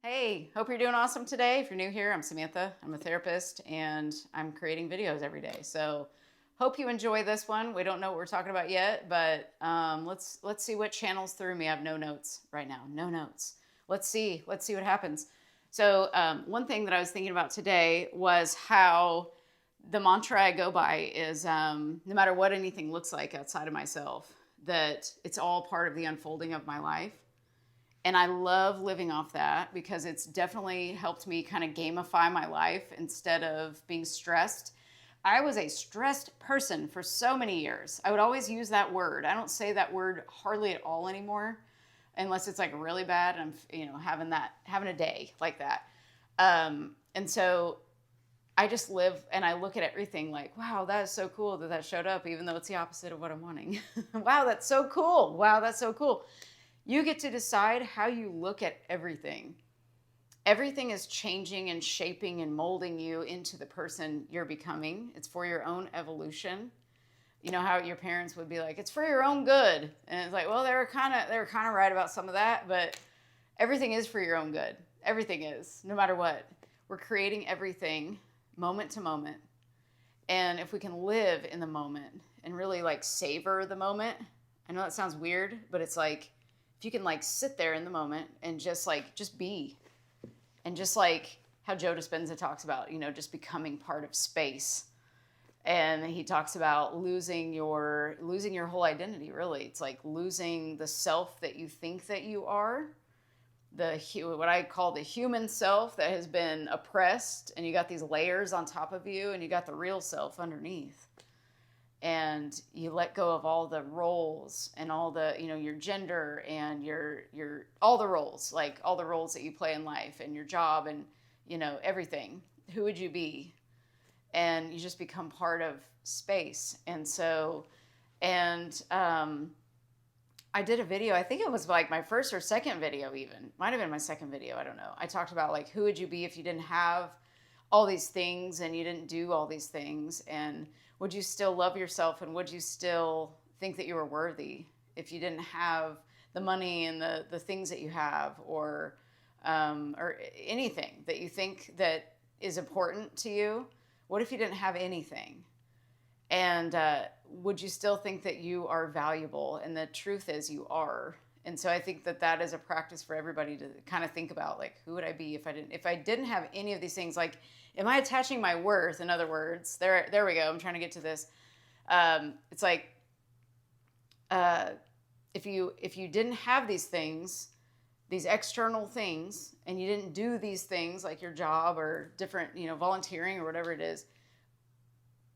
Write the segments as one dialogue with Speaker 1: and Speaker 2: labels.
Speaker 1: Hey, hope you're doing awesome today. If you're new here, I'm Samantha. I'm a therapist and I'm creating videos every day. So hope you enjoy this one. We don't know what we're talking about yet, but let's see what channels through me. I have no notes right now. No notes. Let's see. Let's see what happens. So one thing that I was thinking about today was how the mantra I go by is no matter what anything looks like outside of myself, that it's all part of the unfolding of my life. And I love living off that because it's definitely helped me kind of gamify my life instead of being stressed. I was a stressed person for so many years. I would always use that word. I don't say that word hardly at all anymore, unless it's like really bad and I'm, having a day like that. And so I just live and I look at everything like, wow, that is so cool that showed up, even though it's the opposite of what I'm wanting. Wow, that's so cool. Wow, that's so cool. You get to decide how you look at everything. Everything is changing and shaping and molding you into the person you're becoming. It's for your own evolution. You know how your parents would be like, it's for your own good. And it's like, well, they were kind of right about some of that, but everything is for your own good. Everything is, no matter what. We're creating everything moment to moment. And if we can live in the moment and really like savor the moment, I know that sounds weird, but it's like, if you can like sit there in the moment and just be, and just like how Joe Dispenza talks about, just becoming part of space. And he talks about losing your whole identity, really. It's like losing the self that you think that you are, what I call the human self that has been oppressed, and you got these layers on top of you, and you got the real self underneath. And you let go of all the roles and all the, your gender and your all the roles, like all the roles that you play in life and your job and, everything. Who would you be? And you just become part of space. And so, I did a video, I think it was like my first or second video even. Might have been my second video, I don't know. I talked about like, who would you be if you didn't have all these things and you didn't do all these things? And would you still love yourself, and would you still think that you were worthy if you didn't have the money and the things that you have, or anything that you think that is important to you? What if you didn't have anything? And would you still think that you are valuable? And the truth is you are. And so I think that is a practice for everybody to kind of think about, like, who would I be if I didn't have any of these things? Like, am I attaching my worth? In other words, there we go. I'm trying to get to this. It's like, if you didn't have these things, these external things, and you didn't do these things like your job or different, volunteering or whatever it is,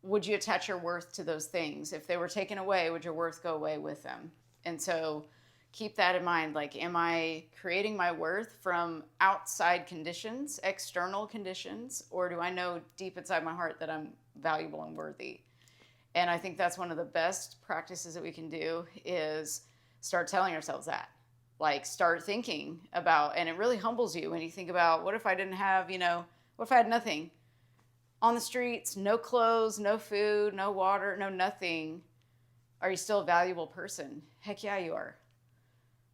Speaker 1: would you attach your worth to those things? If they were taken away, would your worth go away with them? And so keep that in mind. Like, am I creating my worth from outside conditions, external conditions, or do I know deep inside my heart that I'm valuable and worthy? And I think that's one of the best practices that we can do, is start telling ourselves that. Like, start thinking about, and it really humbles you when you think about, what if I didn't have, what if I had nothing? On the streets, no clothes, no food, no water, no nothing. Are you still a valuable person? Heck yeah, you are.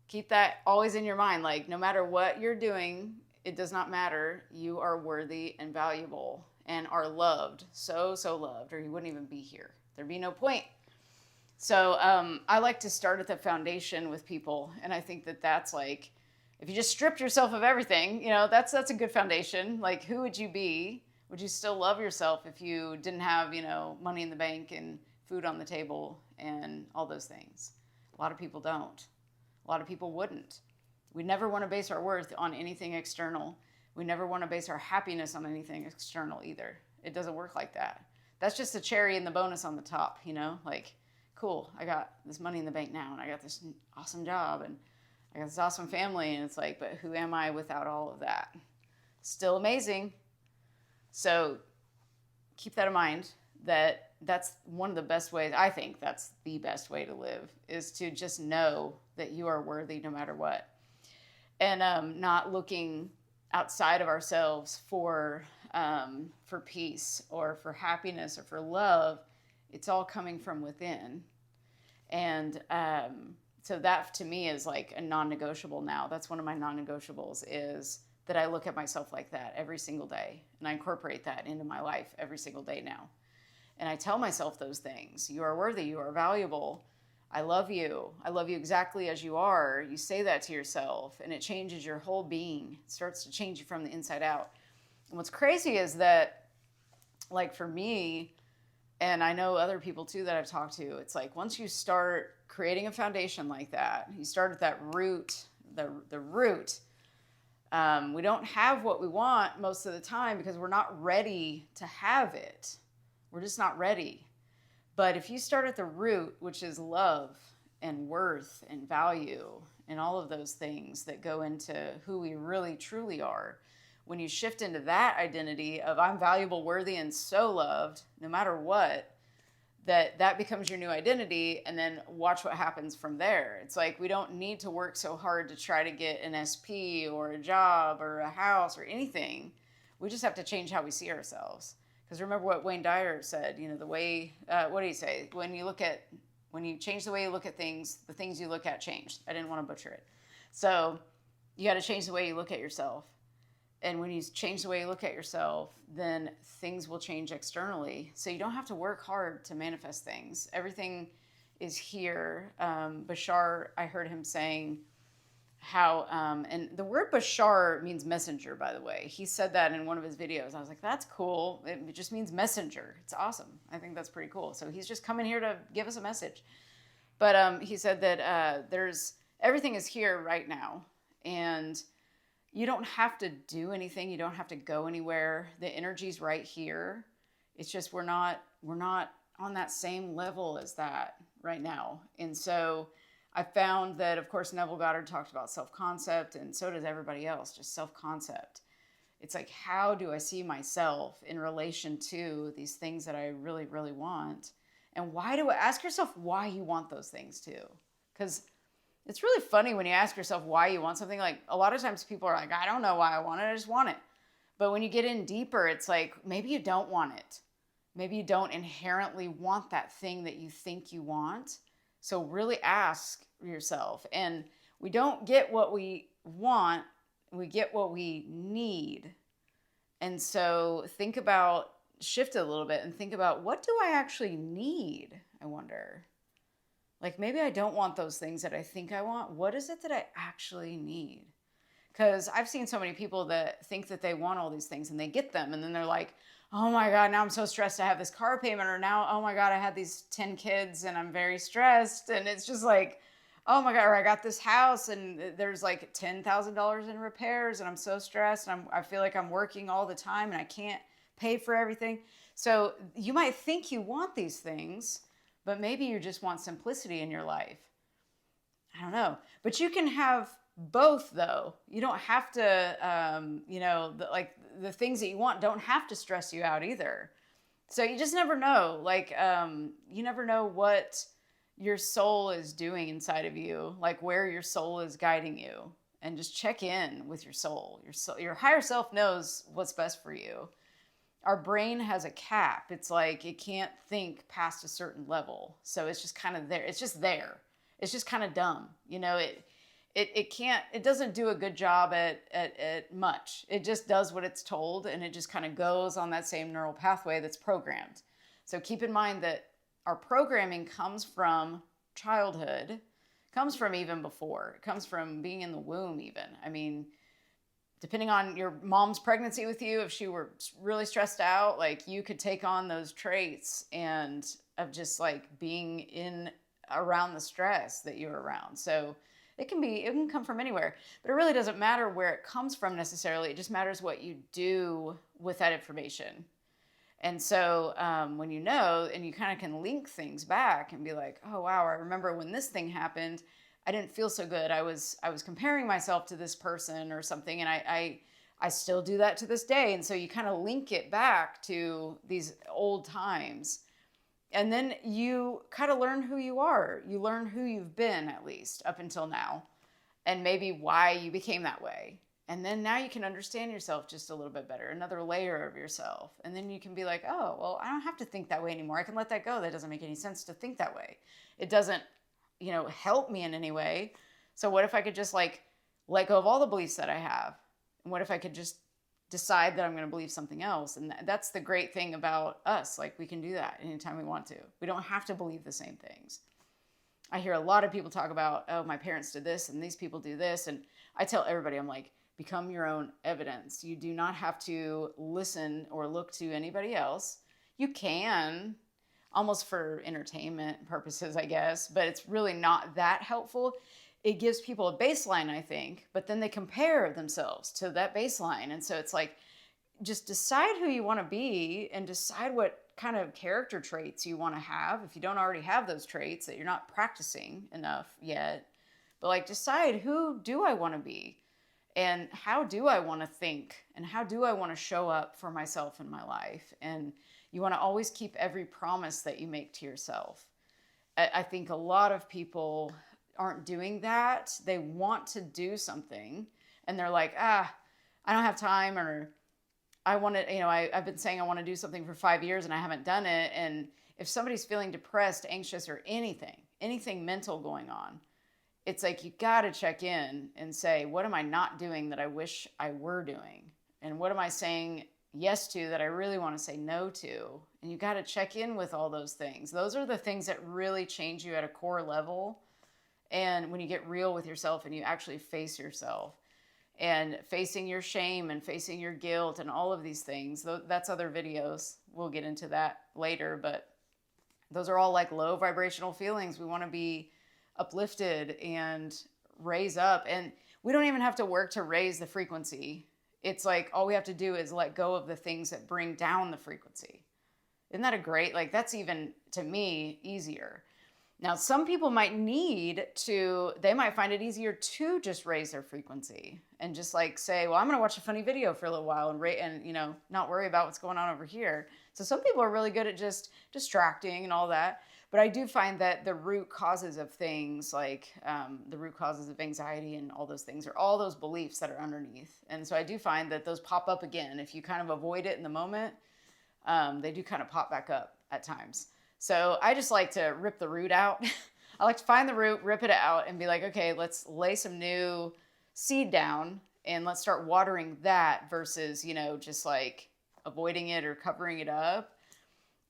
Speaker 1: Keep that always in your mind. Like, no matter what you're doing, it does not matter. You are worthy and valuable and are loved. So, so loved, or you wouldn't even be here. There'd be no point. So I like to start at the foundation with people. And I think that's like, if you just stripped yourself of everything, that's a good foundation. Like, who would you be? Would you still love yourself if you didn't have, money in the bank and food on the table and all those things? A lot of people don't. A lot of people wouldn't. We never want to base our worth on anything external. We never want to base our happiness on anything external either. It doesn't work like that. That's just the cherry and the bonus on the top, like, cool, I got this money in the bank now, and I got this awesome job, and I got this awesome family, and it's like, but who am I without all of that? Still amazing. So keep that in mind, that's one of the best ways. I think that's the best way to live, is to just know that you are worthy no matter what. And not looking outside of ourselves for peace or for happiness or for love. It's all coming from within. And so that to me is like a non-negotiable now. That's one of my non-negotiables, is that I look at myself like that every single day. And I incorporate that into my life every single day now. And I tell myself those things. You are worthy. You are valuable. I love you. I love you exactly as you are. You say that to yourself, and it changes your whole being. It starts to change you from the inside out. And what's crazy is that, like for me, and I know other people too that I've talked to, it's like once you start creating a foundation like that, you start at that root, the root. We don't have what we want most of the time because we're not ready to have it. We're just not ready. But if you start at the root, which is love and worth and value and all of those things that go into who we really truly are, when you shift into that identity of I'm valuable, worthy, and so loved, no matter what, that becomes your new identity, and then watch what happens from there. It's like we don't need to work so hard to try to get an SP or a job or a house or anything. We just have to change how we see ourselves. Because remember what Wayne Dyer said, the way, what did he say? When you change the way you look at things, the things you look at change. I didn't want to butcher it. So you got to change the way you look at yourself. And when you change the way you look at yourself, then things will change externally. So you don't have to work hard to manifest things. Everything is here. Bashar, I heard him saying how, and the word Bashar means messenger, by the way. He said that in one of his videos. I was like, that's cool. It just means messenger. It's awesome. I think that's pretty cool. So he's just coming here to give us a message. But he said that everything is here right now. And you don't have to do anything. You don't have to go anywhere. The energy's right here. It's just we're not on that same level as that right now. And so I found that, of course, Neville Goddard talked about self-concept, and so does everybody else, just self-concept. It's like, how do I see myself in relation to these things that I really, really want? And ask yourself why you want those things too. Because it's really funny when you ask yourself why you want something. Like a lot of times people are like, I don't know why I want it, I just want it. But when you get in deeper, it's like, maybe you don't want it. Maybe you don't inherently want that thing that you think you want. So really ask yourself. And we don't get what we want, we get what we need. And so shift it a little bit and think about, what do I actually need, I wonder? Like maybe I don't want those things that I think I want. What is it that I actually need? Because I've seen so many people that think that they want all these things and they get them. And then they're like, oh my God, now I'm so stressed to have this car payment. Or now, oh my God, I had these 10 kids and I'm very stressed. And it's just like, oh my God, or I got this house and there's like $10,000 in repairs and I'm so stressed. And I feel like I'm working all the time and I can't pay for everything. So you might think you want these things, but maybe you just want simplicity in your life. I don't know. But you can have both, though. You don't have to, the things that you want don't have to stress you out either. So you just never know. Like, you never know what your soul is doing inside of you, like where your soul is guiding you. And just check in with your soul. Your higher self knows what's best for you. Our brain has a cap. It's like it can't think past a certain level. So it's just kind of there. It's just there. It's just kind of dumb. It doesn't do a good job at much. It just does what it's told, and it just kind of goes on that same neural pathway that's programmed. So keep in mind that our programming comes from childhood, comes from even before. It comes from being in the womb even. I mean, depending on your mom's pregnancy with you, if she were really stressed out, like you could take on those traits and of just like being around the stress that you're around. So it can come from anywhere, but it really doesn't matter where it comes from necessarily. It just matters what you do with that information. And so when you know, and you kind of can link things back and be like, oh, wow, I remember when this thing happened, I didn't feel so good. I was comparing myself to this person or something. And I still do that to this day. And so you kind of link it back to these old times. And then you kind of learn who you are. You learn who you've been, at least up until now, and maybe why you became that way. And then now you can understand yourself just a little bit better, another layer of yourself. And then you can be like, oh, well, I don't have to think that way anymore. I can let that go. That doesn't make any sense to think that way. It doesn't, help me in any way. So what if I could just like let go of all the beliefs that I have And what if I could just decide that I'm going to believe something else? And that's the great thing about us. Like, we can do that anytime we want to. We don't have to believe the same things. I hear a lot of people talk about, oh, my parents did this and these people do this. And I tell everybody, I'm like, become your own evidence. You do not have to listen or look to anybody else. You can, almost for entertainment purposes, I guess, but it's really not that helpful. It gives people a baseline, I think, but then they compare themselves to that baseline. And so it's like, just decide who you want to be and decide what kind of character traits you want to have. If you don't already have those traits that you're not practicing enough yet, but like, decide, who do I want to be? And how do I want to think? And how do I want to show up for myself in my life? And you want to always keep every promise that you make to yourself. I think a lot of people aren't doing that. They want to do something and they're like, I don't have time, or I want to, I've been saying I want to do something for 5 years and I haven't done it. And if somebody's feeling depressed, anxious, or anything mental going on, it's like, you got to check in and say, what am I not doing that I wish I were doing? And what am I saying yes to that I really want to say no to? And you got to check in with all those things. Those are the things that really change you at a core level. And when you get real with yourself and you actually face yourself, and facing your shame and facing your guilt and all of these things, that's other videos. We'll get into that later, but those are all like low vibrational feelings. We want to be uplifted and raise up, and we don't even have to work to raise the frequency. It's like, all we have to do is let go of the things that bring down the frequency. Isn't that a great, like, that's even, to me, easier. Now, some people might they might find it easier to just raise their frequency and just like say, well, I'm going to watch a funny video for a little while and not worry about what's going on over here. So some people are really good at just distracting and all that. But I do find that the root causes of things, like the root causes of anxiety and all those things, are all those beliefs that are underneath. And so I do find that those pop up again. If you kind of avoid it in the moment, they do kind of pop back up at times. So I just like to rip the root out. I like to find the root, rip it out, and be like, okay, let's lay some new seed down and let's start watering that versus, just like avoiding it or covering it up.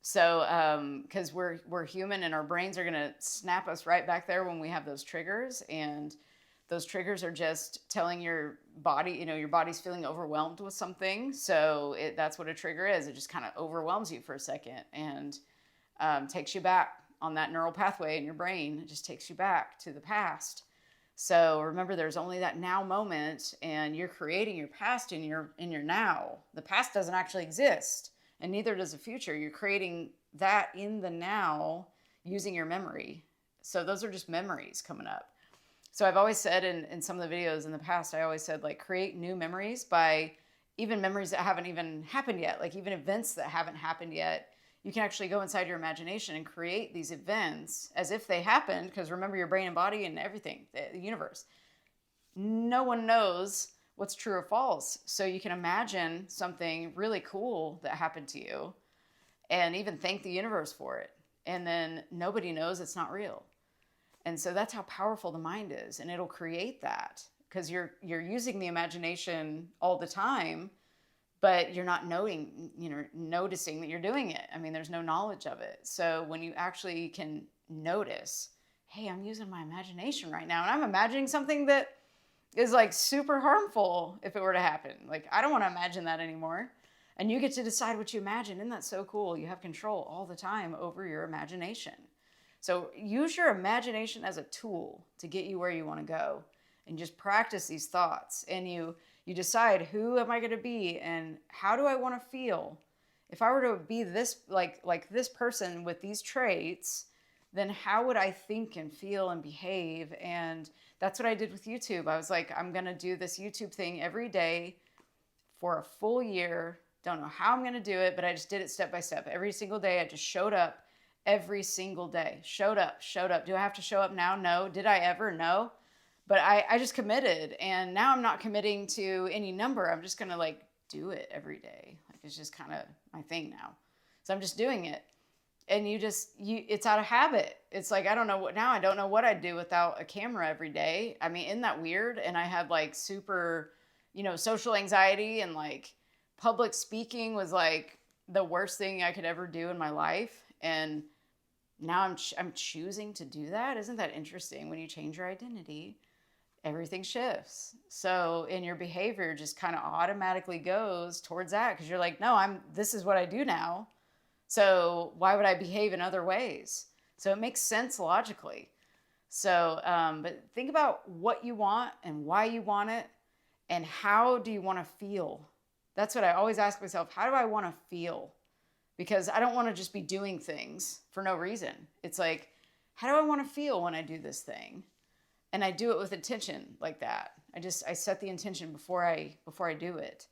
Speaker 1: So, because we're human and our brains are going to snap us right back there when we have those triggers. And those triggers are just telling your body, your body's feeling overwhelmed with something. So that's what a trigger is. It just kind of overwhelms you for a second and takes you back on that neural pathway in your brain. It just takes you back to the past. So remember, there's only that now moment, and you're creating your past in your now. The past doesn't actually exist, and neither does the future. You're creating that in the now using your memory. So those are just memories coming up. So I've always said in some of the videos in the past, I always said, like, create new memories by even memories that haven't even happened yet, like even events that haven't happened yet. You can actually go inside your imagination and create these events as if they happened, because remember, your brain and body and everything, the universe, no one knows what's true or false. So you can imagine something really cool that happened to you and even thank the universe for it. And then nobody knows it's not real. And so that's how powerful the mind is. And it'll create that because you're using the imagination all the time, but you're not noticing that you're doing it. I mean, there's no knowledge of it. So when you actually can notice, hey, I'm using my imagination right now, and I'm imagining something that is like super harmful if it were to happen. Like, I don't want to imagine that anymore. And you get to decide what you imagine. Isn't that so cool? You have control all the time over your imagination. So use your imagination as a tool to get you where you want to go, and just practice these thoughts. And you decide, who am I going to be and how do I want to feel? If I were to be this, like this person with these traits, then how would I think and feel and behave? And that's what I did with YouTube. I was like, I'm going to do this YouTube thing every day for a full year. Don't know how I'm going to do it, but I just did it step by step. Every single day, I just showed up every single day. Showed up. Do I have to show up now? No. Did I ever? No. But I just committed, and now I'm not committing to any number. I'm just going to like do it every day. Like, it's just kind of my thing now. So I'm just doing it. And it's out of habit. It's like, I don't know what I'd do without a camera every day. I mean, isn't that weird? And I had like super you know, social anxiety and like public speaking was like the worst thing I could ever do in my life. And now I'm choosing to do that. Isn't that interesting? When you change your identity, everything shifts. So in your behavior just kind of automatically goes towards that because you're like, no, this is what I do now. So why would I behave in other ways? So it makes sense logically. So, but think about what you want and why you want it and how do you want to feel? That's what I always ask myself. How do I want to feel? Because I don't want to just be doing things for no reason. It's like, how do I want to feel when I do this thing? And I do it with intention like that. I set the intention before I do it.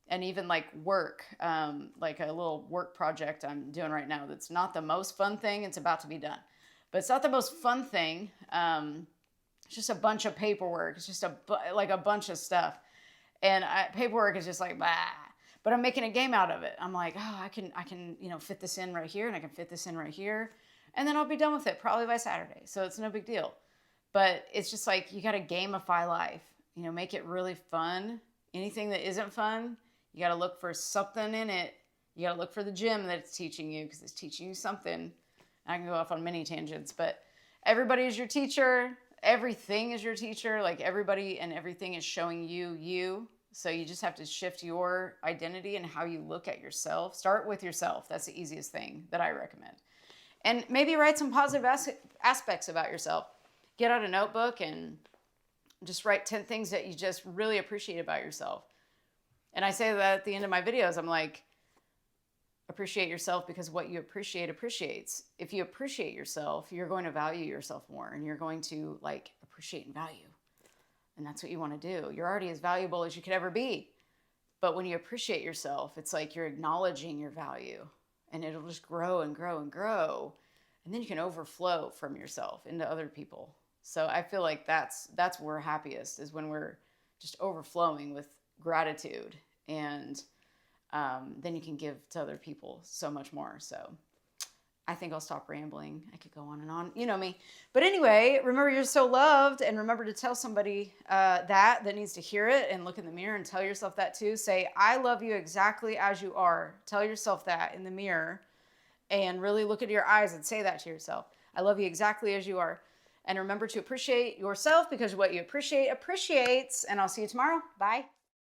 Speaker 1: And even like work, like a little work project I'm doing right now that's not the most fun thing. It's about to be done. But it's not the most fun thing. It's just a bunch of paperwork. It's just like a bunch of stuff. And paperwork is just like, bah. But I'm making a game out of it. I'm like, oh, I can, you know, fit this in right here and I can fit this in right here. And then I'll be done with it probably by Saturday. So it's no big deal. But it's just like, you got to gamify life, you know, make it really fun. Anything that isn't fun, you got to look for something in it. You got to look for the gym that it's teaching you because it's teaching you something. I can go off on many tangents, but everybody is your teacher. Everything is your teacher. Like everybody and everything is showing you. So you just have to shift your identity and how you look at yourself. Start with yourself. That's the easiest thing that I recommend. And maybe write some positive aspects about yourself. Get out a notebook and just write 10 things that you just really appreciate about yourself. And I say that at the end of my videos. I'm like, appreciate yourself because what you appreciate appreciates. If you appreciate yourself, you're going to value yourself more and you're going to like appreciate and value. And that's what you want to do. You're already as valuable as you could ever be. But when you appreciate yourself, it's like you're acknowledging your value and it'll just grow and grow and grow. And then you can overflow from yourself into other people. So I feel like that's where we're happiest is when we're just overflowing with gratitude. And then you can give to other people so much more. So I think I'll stop rambling. I could go on and on. You know me. But anyway, remember you're so loved and remember to tell somebody that needs to hear it and look in the mirror and tell yourself that too. Say, I love you exactly as you are. Tell yourself that in the mirror and really look into your eyes and say that to yourself. I love you exactly as you are. And remember to appreciate yourself because what you appreciate appreciates. And I'll see you tomorrow. Bye.